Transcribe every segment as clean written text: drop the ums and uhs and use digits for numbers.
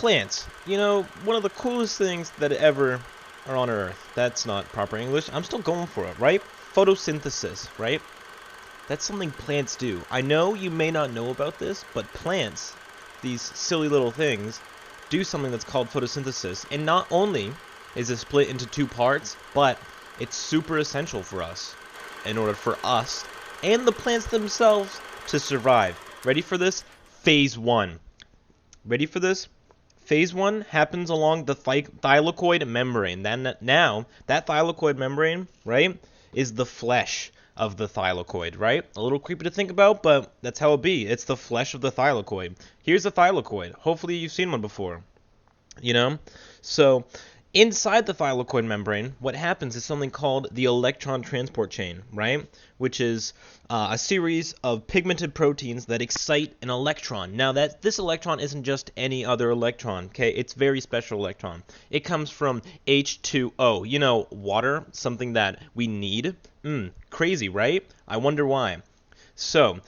Plants. You know, one of the coolest things that ever are on Earth. That's not proper English. I'm still going for it, right? Photosynthesis, right? That's something plants do. I know you may not know about this, but plants, these silly little things, do something that's called photosynthesis. And not only is it split into two parts, but it's super essential for us in order for us and the plants themselves to survive. Ready for this? Phase 1. Ready for this? Phase 1 happens along the thylakoid membrane. Now, that thylakoid membrane, right, is the flesh of the thylakoid, right? A little creepy to think about, but that's how it be. It's the flesh of the thylakoid. Here's the thylakoid. Hopefully you've seen one before, you know? So, inside the thylakoid membrane, what happens is something called the electron transport chain, right? Which is a series of pigmented proteins that excite an electron. Now, this electron isn't just any other electron, okay? It's very special electron. It comes from H2O, you know, water, something that we need. Crazy, right? I wonder why. So,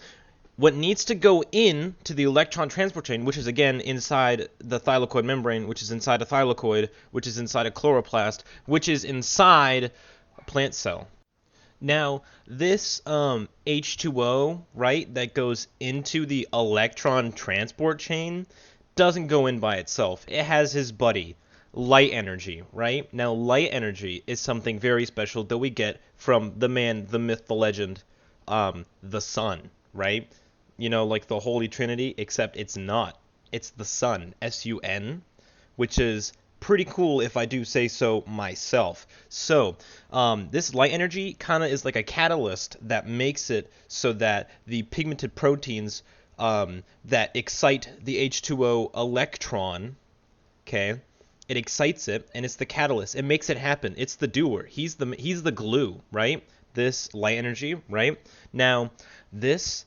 what needs to go in to the electron transport chain, which is again inside the thylakoid membrane, which is inside a thylakoid, which is inside a chloroplast, which is inside a plant cell. Now, this H2O, right, that goes into the electron transport chain doesn't go in by itself. It has his buddy, light energy, right? Now, light energy is something very special that we get from the man, the myth, the legend, the sun, right? You know, like the Holy Trinity, except it's not. It's the sun, S-U-N, which is pretty cool if I do say so myself. So, this light energy kind of is like a catalyst that makes it so that the pigmented proteins that excite the H2O electron, okay, it excites it, and it's the catalyst. It makes it happen. It's the doer. He's the glue, right? This light energy, right? Now, this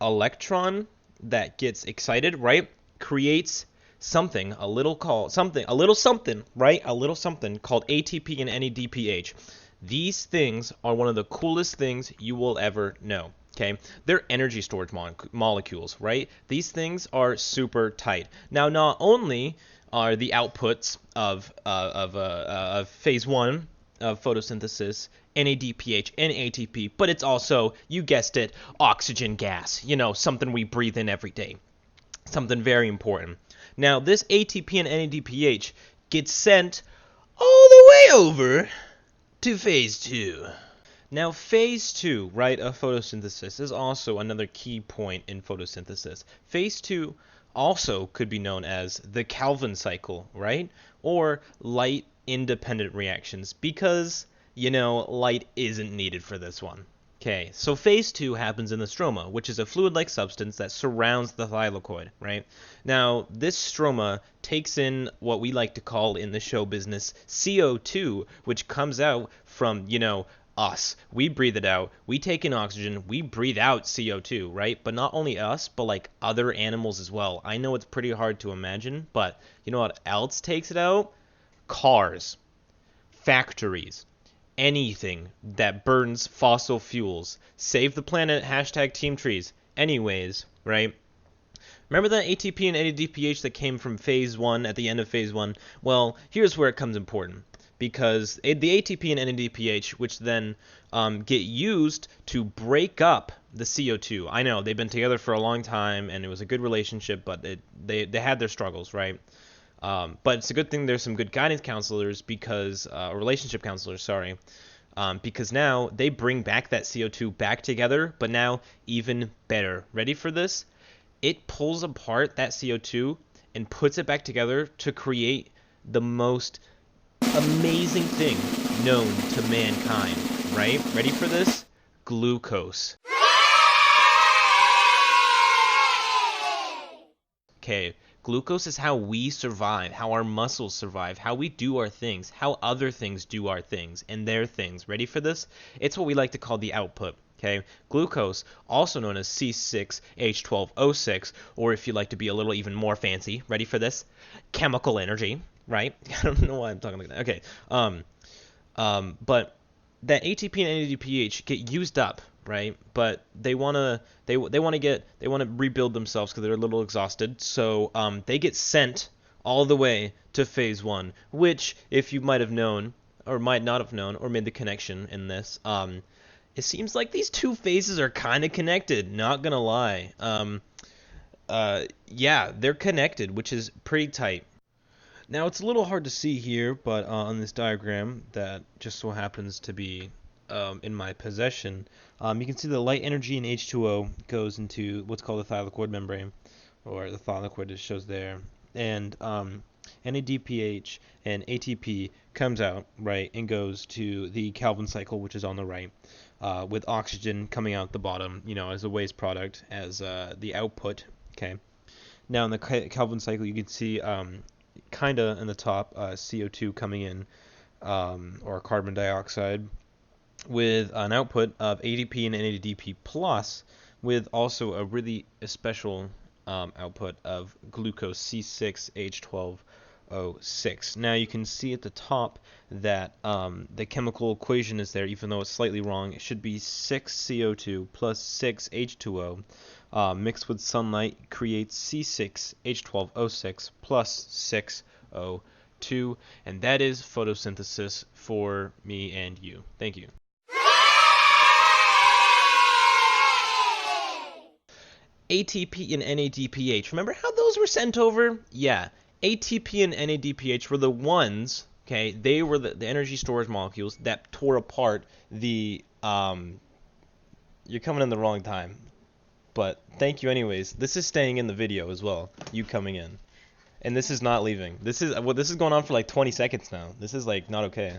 electron that gets excited, right, creates something, a little something, right? A little something called ATP and NADPH. These things are one of the coolest things you will ever know. Okay, they're energy storage molecules, right? These things are super tight. Now, not only are the outputs of phase 1 of photosynthesis NADPH and ATP, but it's also, you guessed it, oxygen gas. You know, something we breathe in every day. Something very important. Now, this ATP and NADPH gets sent all the way over to phase 2. Now, phase 2, right, of photosynthesis is also another key point in photosynthesis. Phase 2 also could be known as the Calvin cycle, right? Or light-independent reactions, because, you know, light isn't needed for this one. Okay, so phase 2 happens in the stroma, which is a fluid-like substance that surrounds the thylakoid, right? Now, this stroma takes in what we like to call in the show business CO2, which comes out from, you know, us. We breathe it out. We take in oxygen. We breathe out CO2, right? But not only us, but like other animals as well. I know it's pretty hard to imagine, but you know what else takes it out? Cars, factories, anything that burns fossil fuels. Save the planet, hashtag Team Trees. Anyways, right? Remember that ATP and NADPH that came from phase 1 at the end of phase 1? Well, here's where it comes important. Because the ATP and NADPH, which then get used to break up the CO2. I know, they've been together for a long time, and it was a good relationship, but they had their struggles, right? But it's a good thing there's some good guidance counselors, because relationship counselors, sorry, because now they bring back that CO2 back together, but now even better. Ready for this? It pulls apart that CO2 and puts it back together to create the most amazing thing known to mankind, right? Ready for this? Glucose. Okay, glucose is how we survive, how our muscles survive, how we do our things, how other things do our things and their things. Ready for this? It's what we like to call the output. Okay, glucose, also known as C6H12O6, or if you like to be a little even more fancy, ready for this? Chemical energy, right? I don't know why I'm talking like that. Okay, but that ATP and NADPH get used up, right? But they wanna rebuild themselves because they're a little exhausted. So they get sent all the way to phase 1, which, if you might have known, or might not have known, or made the connection in this, it seems like these two phases are kind of connected, not gonna lie. Yeah, they're connected, which is pretty tight. Now, it's a little hard to see here, but on this diagram that just so happens to be in my possession, you can see the light energy in H2O goes into what's called the thylakoid membrane, or the thylakoid it shows there, and NADPH and ATP comes out, right, and goes to the Calvin cycle, which is on the right, with oxygen coming out the bottom, as a waste product, as the output, okay? Now in the Calvin cycle, you can see kind of in the top CO2 coming in, or carbon dioxide, with an output of ADP and NADP plus, with also a really special output of glucose C6H12O6. Now you can see at the top that the chemical equation is there, even though it's slightly wrong. It should be 6CO2 plus 6H2O mixed with sunlight creates C6H12O6 plus 6O2, and that is photosynthesis for me and you. Thank you. ATP and NADPH. Remember how those were sent over? Yeah. ATP and NADPH were the ones, okay, they were the energy storage molecules that tore apart the, you're coming in the wrong time. But thank you anyways. This is staying in the video as well, you coming in. And this is not leaving. This is going on for like 20 seconds now. This is like not okay.